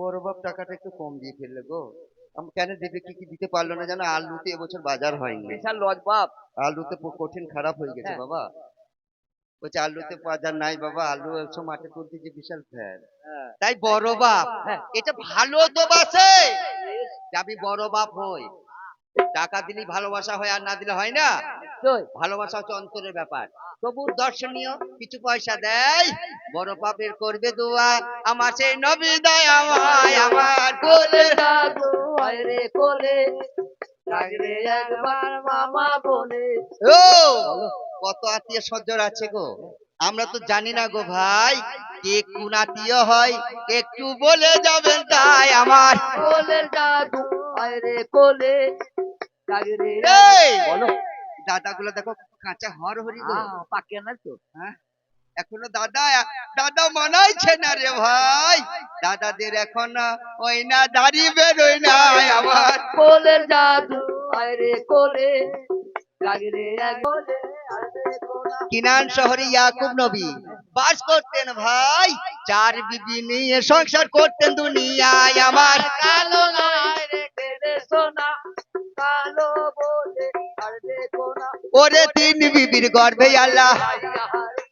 বড় বাপ টাকাটা একটু কম দিয়ে ফেললে গো। কেন দেবে, কি কি দিতে পারলো না জানো? আলুতে এবছর বাজার হয়নি। বিশাল লজ বাপ। আলুতে কঠিন খারাপ হয়ে গেছে হ্যাঁ বাবা। বলছে আলুতে বাজার নাই বাবা, আলু একশো মাঠে তুলতে যে বিশাল ভ্যান। হ্যাঁ তাই বড় বাপ হ্যাঁ এটা ভালো তো বাসে যে আমি বড় বাপ হই। টাকা দিলেই ভালোবাসা হয় আর না দিলে হয় না। নিশ্চয়। ভালোবাসা হচ্ছে অন্তরের ব্যাপার। তবু দর্শনীয় কিছু পয়সা দেয়, বড় বাপের করবে দোয়া, আমার সেই নবী দয়াময় আমার কোলে। কোলে জাদু হয় রে কোলে, লাগলে একবার মামা বলে। ও কত আত্মীয় স্বজন আছে গো, আমরা তো জানি না গো ভাই, কে কোন আত্মীয় হয় একটু বলে যাবেন তাই আমার। কোলের জাদু হয় রে কোলে, লাগলে এই বলো। দাদাগুলো দেখো কাঁচা হরি গো। পাকে না তো। হ্যাঁ এখনো দাদা, দাদা মানাইছে না রে ভাই, দাদাদের এখন ওই না দাড়ি বেরোয় না আমার। কোলের জাদু হয় রে কোলে, লাগলে এক বলে। কিনান শহরে ইয়াকুব নবী বাস করতেন ভাই, চার বিবি নিয়ে সংসার করতেন দুনিয়ায় আমার। কালো নয় রে কেলে সোনা, কালো বলে আর দেখো না। ওরে তিন বিবির গর্ভে আল্লাহ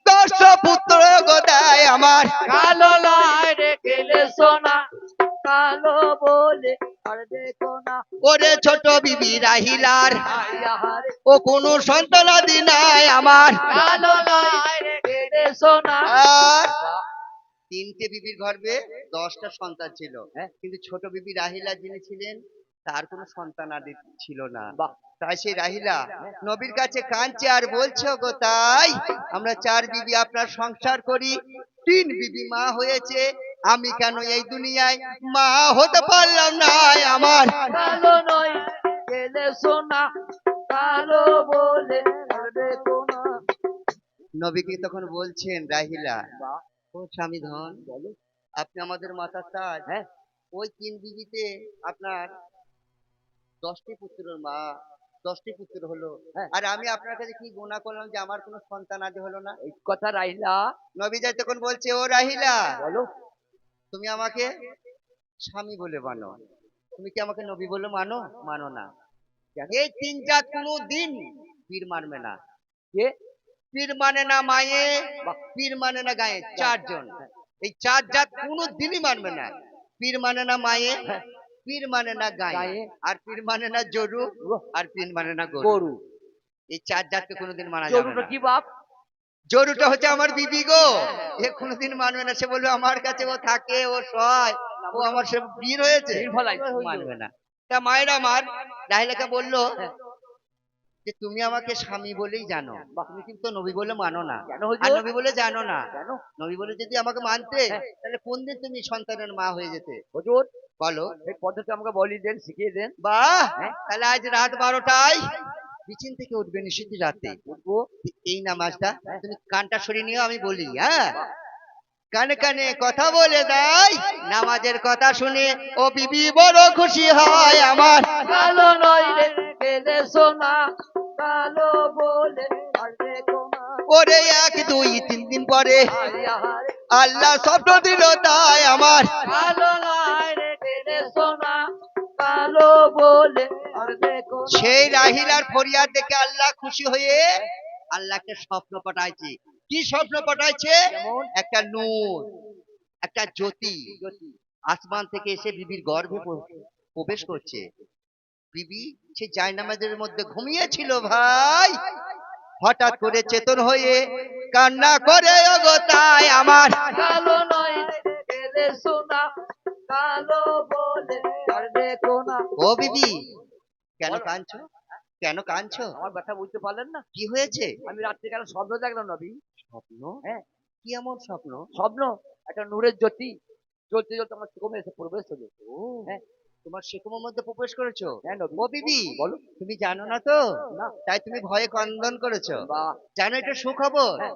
10 পুত্র গো দেয় আমার। কালো নয় রে কেলে সোনা, কালো বলে আর দেখো না। ওরে ছোট বিবি রাহিলার আহারে ও কোনো সন্তানাদি নাই আমার। কালো নয় রে কেলে সোনা। আর তিনটে বিবির গর্ভে 10টা সন্তান ছিল, কিন্তু ছোট বিবি রাহিলা যিনি ছিলেন তার কোনো সন্তান আদি ছিল না। বাহ। তাই সেই রাহিলা নবীর কাছে কাঁদছে আর বলছে গো তাই আমরা চার বিবি আপনার সংসার করি, তিন বিবি মা হয়েছে, আমি কেন এই দুনিয়ায় মা হতে পারলাম না আমার। কালো নয় কেলে সোনা, কালো বলে আর দেখো না। নবীকে তখন বলছেন রাহিলা, বাহ। ও স্বামী ধন, বলো। আপনি আমাদের মাতার তাজ, হ্যাঁ ওই তিন বিবিতে আপনার 10টি পুত্রের মা, 10টি পুত্র হলো, হ্যাঁ আর আমি আপনার কাছে কি গুনাহ করলাম যে আমার কোনো সন্তান আদি হলো না? এই কথা রাইলা। নবী যাই তখন বলছে, ও রাহিলা বলো। তুমি আমাকে স্বামী বলে মানো, তুমি কি আমাকে নবী বলে মানো? মানো না। এই তিন জাত কোনো দিন পীর মানবে না। কে? পীর মানে না মায়ে, পীর মানে না গায়ে, চারজন। এই চার জাত কোনো দিনই মানবে না। পীর মানে না মায়ে, পীর মানে না গায়ে, আর পীর মানে না জরু, আর পীর মানে না গরু। গরু। এই চার জাতকে কোনোদিন মানা যাবে গরুটা না। কি বাপ? জরুটা হচ্ছে আমার বিবি গো, এ কোনোদিন মানবে না। সে বলবে আমার কাছে ও থাকে, ও সয়, ও আমার সে বীর হয়েছে, মানবে না। তা মায়ের আমার রাহিলাকে বললো যে তুমি আমাকে স্বামী বলেই জানো, তুমি কিন্তু নবী বলে মানো না। কেন আর হুজুর? নবী বলে জানো না। কেন নবী বলে যদি আমাকে মানতে তাহলে কোন দিন তুমি সন্তানের মা হয়ে যেতে? হুজুর? বলো। এই পদ্ধতি আমাকে বলি দেন, শিখিয়ে দেন। বাহ, তাহলে আজ রাত 12টায় বিছিন থেকে উঠবে নিশ্চিত রাতে, উঠবো। এই নামাজটা তুমি কানটা সরিয়ে নিও, আমি বলি। হ্যাঁ, কানে কানে কথা বলে দেয়, নামাজের কথা শুনে ও বিবি বড় খুশি হয় আমার। কালো নয় রে কেলে সোনা, কালো বলে আর দেখো না। ওরে 1 2 3 দিন পরে আহারে আল্লাহ স্বপ্ন দিল তাই আমার। কালো নয় রে কেলে সোনা, কালো বলে আর দেখো না। সেই রাহিলার ফরিয়াদ দেখে আল্লাহ খুশি হয়ে আল্লাহকে স্বপ্ন পাঠাইছে। কি স্বপ্ন পাঠাইছে? যেমন? একটা নূর, একটা জ্যোতি আসমান থেকে এসে বিবির গর্ভে প্রবেশ করছে। বিবি সে জায়নামাজের মধ্যে ঘুমিয়েছিল ভাই, হঠাৎ করে চেতন হয়ে কান্না করে ওগো তাই আমার। কালো নয় রে কেলে সোনা, কালো বলে আর দেখো না। ও বিবি কেন কাঁদছো? কেন কাঁদছো? আমার কথা বুঝতে পারলেন না? কি হয়েছে? আমি রাত্রিকালে স্বপ্ন দেখলাম নবী। স্বপ্ন? হ্যাঁ কি এমন স্বপ্ন? স্বপ্ন, একটা নূরের জ্যোতি জ্বলতে জ্বলতে আমার চোখে এসে প্রবেশ হলো। ও, হ্যাঁ তোমার সেকুমের মধ্যে প্রবেশ করেছো? হ্যাঁ নবী। ও বিবি বলো। তুমি জানো না তো, না। তাই তুমি ভয়ে ক্রন্দন করেছো। বাহ। জানো এটা সুখবর? হ্যাঁ।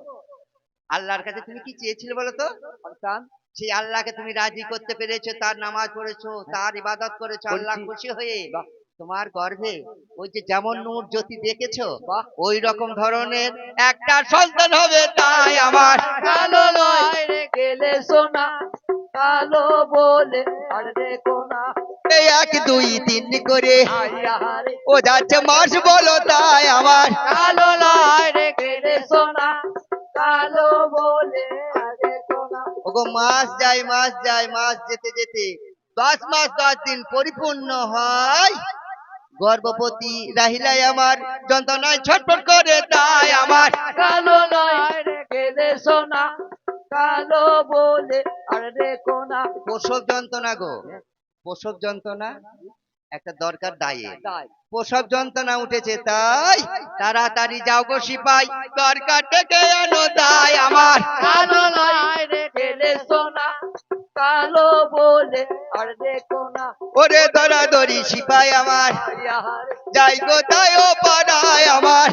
আল্লাহর কাছে তুমি কি চেয়েছিলে বলো তো? সন্তান। সেই আল্লাহকে তুমি রাজি করতে পেরেছো, তার নামাজ পড়েছো, তার ইবাদত করেছো, আল্লাহ বলছি। খুশি হয়ে বাহ। তোমার গর্ভে ওই যে যেমন নূর জ্যোতি দেখেছো, বাহ। ওই রকম ধরনের একটা সন্তান হবে তাই আমার। কালো নয় রে কেলে সোনা, কালো বলে আর দেখো না এই 1 2 3 করে আইয়া রে ও যাচ্ছে মাস বলো তাই আমার কালো নয় রে গেলে সোনা কালো বলে আর দেখো না ওগো মাস যায় মাস যেতে যেতে 10 মাস 10 দিন পরিপূর্ণ হয় গর্ভবতী রাহিলাই আমার যন্ত্রণায় ছটফট করে তাই আমার কালো নয় রে গেলে সোনা কালো বলে আর দেখো না প্রসব যন্ত্রণা গো প্রসব যন্ত্রণা একটা দরকার দায়ে তাই প্রসব যন্ত্রণা উঠেছে তাই তাড়াতাড়ি যাও গো সিপাই দরকার ডেকে আনো তাই আমার কালো নয় রে গেলে সোনা কালো বলে আর দেখো না ওরে দরাদরি সিপাই আমার আইয়া রে যাই গো তাই ও পাড়ায় আমার